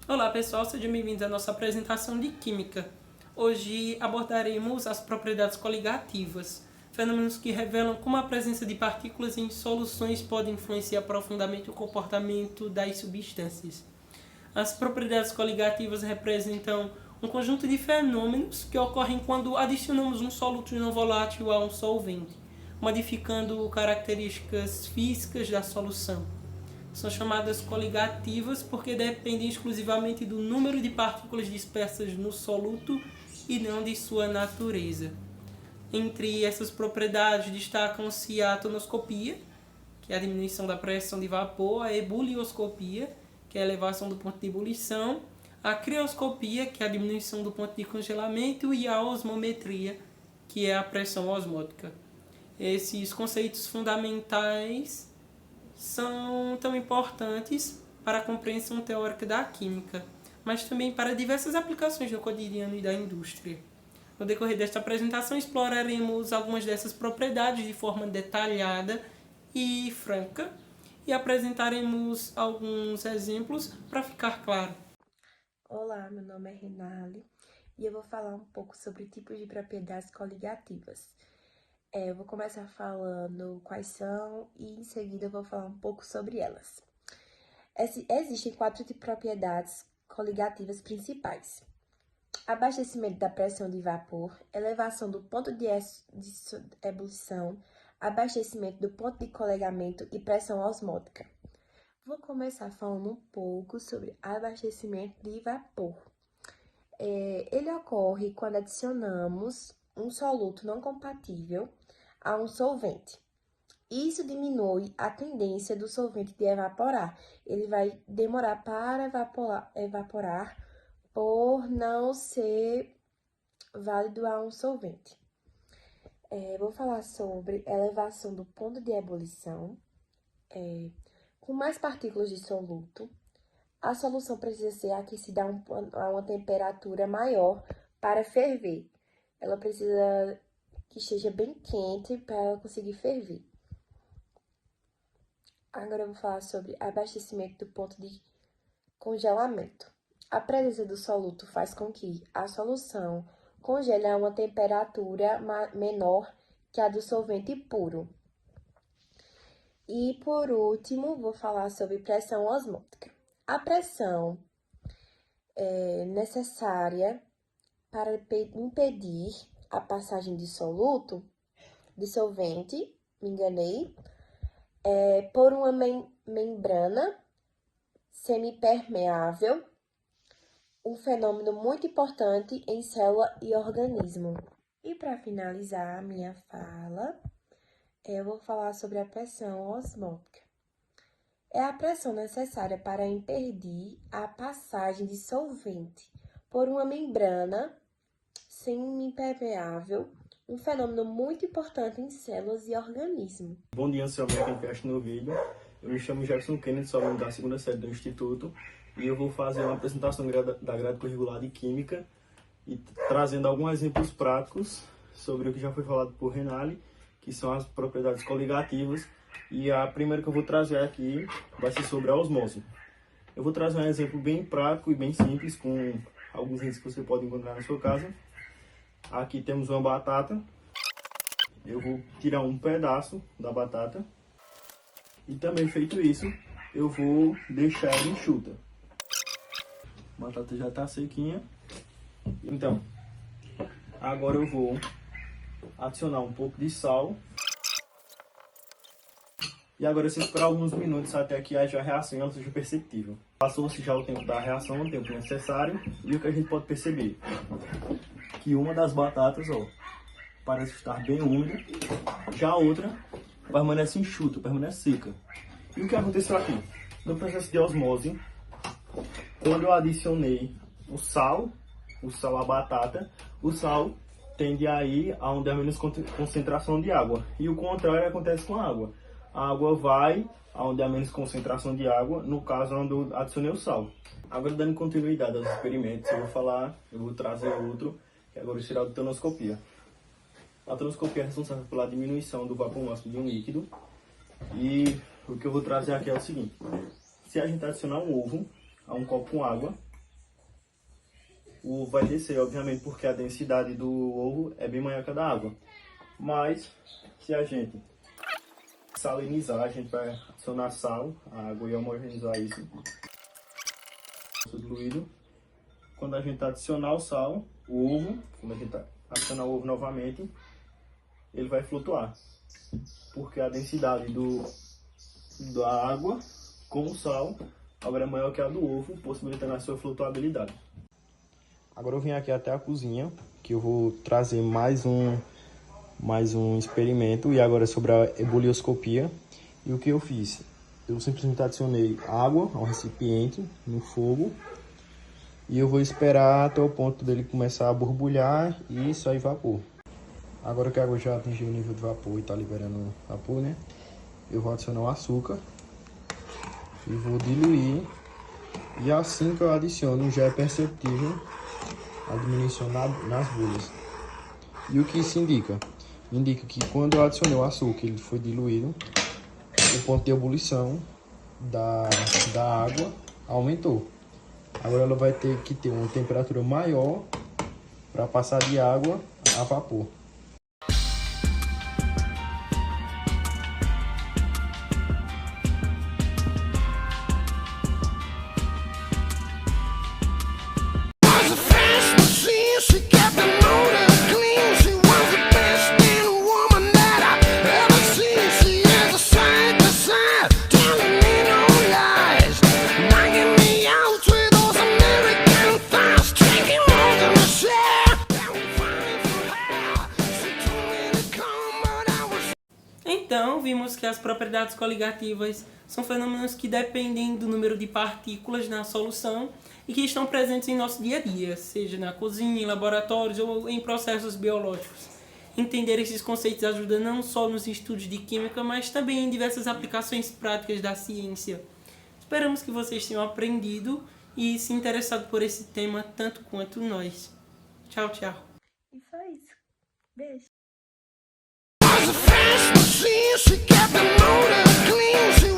Olá pessoal, sejam bem-vindos à nossa apresentação de Química. Hoje abordaremos as propriedades coligativas, fenômenos que revelam como a presença de partículas em soluções pode influenciar profundamente o comportamento das substâncias. As propriedades coligativas representam um conjunto de fenômenos que ocorrem quando adicionamos um soluto não volátil a um solvente, modificando características físicas da solução. São chamadas coligativas porque dependem exclusivamente do número de partículas dispersas no soluto e não de sua natureza. Entre essas propriedades destacam-se a tonoscopia, que é a diminuição da pressão de vapor, a ebulioscopia, que é a elevação do ponto de ebulição, a crioscopia, que é a diminuição do ponto de congelamento, e a osmometria, que é a pressão osmótica. Esses conceitos fundamentais são tão importantes para a compreensão teórica da química, mas também para diversas aplicações no cotidiano e da indústria. No decorrer desta apresentação, exploraremos algumas dessas propriedades de forma detalhada e franca e apresentaremos alguns exemplos para ficar claro. Olá, meu nome é Renale e eu vou falar um pouco sobre tipos de propriedades coligativas. Eu vou começar falando quais são e em seguida eu vou falar um pouco sobre elas. Existem 4 tipos de propriedades coligativas principais: abastecimento da pressão de vapor, elevação do ponto de ebulição, abastecimento do ponto de colegamento e pressão osmótica. Vou começar falando um pouco sobre abastecimento de vapor. Ele ocorre quando adicionamos um soluto não compatível a um solvente. Isso diminui a tendência do solvente de evaporar. Ele vai demorar para evaporar por não ser válido a um solvente. Vou falar sobre elevação do ponto de ebulição. Com mais partículas de soluto, a solução precisa ser aquecida a uma temperatura maior para ferver. Ela precisa que esteja bem quente para ela conseguir ferver. Agora eu vou falar sobre abastecimento do ponto de congelamento. A presença do soluto faz com que a solução congele a uma temperatura menor que a do solvente puro. E por último, vou falar sobre pressão osmótica. A pressão é necessária para impedir a passagem de solvente, me enganei, por uma membrana semipermeável, um fenômeno muito importante em célula e organismo. E para finalizar a minha fala, eu vou falar sobre a pressão osmótica. É a pressão necessária para impedir a passagem de solvente por uma membrana semipermeável, um fenômeno muito importante em células e organismos. Bom dia, ansiosamente quem fecha no vídeo. Eu me chamo Jefferson Kennedy, sou aluno da segunda série do Instituto e eu vou fazer uma apresentação da grade curricular de Química e trazendo alguns exemplos práticos sobre o que já foi falado por Renale, que são as propriedades coligativas, e a primeira que eu vou trazer aqui vai ser sobre a osmose. Eu vou trazer um exemplo bem prático e bem simples, com alguns itens que você pode encontrar na sua casa. Aqui temos uma batata. Eu vou tirar um pedaço da batata e também, feito isso, eu vou deixar ela enxuta. A batata já está sequinha. Então, agora eu vou adicionar um pouco de sal. E agora você esperar alguns minutos até que haja a reação e ela seja perceptível. Passou-se já o tempo da reação, o tempo necessário, e o que a gente pode perceber? Que uma das batatas, parece estar bem úmida, já a outra permanece enxuta, permanece seca. E o que aconteceu aqui? No processo de osmose, quando eu adicionei o sal à batata, o sal tende a ir aonde há menos concentração de água. E o contrário acontece com a água. A água vai aonde há menos concentração de água, no caso onde eu adicionei o sal. Agora, dando continuidade aos experimentos, eu vou trazer outro, que agora será a tonoscopia. A tonoscopia é responsável pela diminuição do vapor máximo de um líquido. E o que eu vou trazer aqui é o seguinte: se a gente adicionar um ovo a um copo com água, o ovo vai descer, obviamente, porque a densidade do ovo é bem maior que a da água. Mas, se a gente salinizar, a gente vai adicionar sal, a água e homogeneizar isso. Diluído. Quando a gente adicionar o sal, o ovo, quando a gente adicionar o ovo novamente, ele vai flutuar. Porque a densidade da água com o sal agora é maior que a do ovo, possibilitando a sua flutuabilidade. Agora eu vim aqui até a cozinha, que eu vou trazer mais um experimento, e agora é sobre a ebulioscopia. E o que eu fiz? Eu simplesmente adicionei água ao recipiente no fogo e eu vou esperar até o ponto dele começar a borbulhar e sair vapor. Agora que a água já atingiu o nível de vapor e está liberando vapor, né? Eu vou adicionar o açúcar e vou diluir. E assim que eu adiciono, já é perceptível a diminuição nas bolhas. E o que isso indica? Indica que quando eu adicionei o açúcar, ele foi diluído, o ponto de ebulição da água aumentou. Agora ela vai ter que ter uma temperatura maior para passar de água a vapor. Então, vimos que as propriedades coligativas são fenômenos que dependem do número de partículas na solução e que estão presentes em nosso dia a dia, seja na cozinha, em laboratórios ou em processos biológicos. Entender esses conceitos ajuda não só nos estudos de química, mas também em diversas aplicações práticas da ciência. Esperamos que vocês tenham aprendido e se interessado por esse tema tanto quanto nós. Tchau, tchau. E só isso. Beijo. She kept the motor clean. She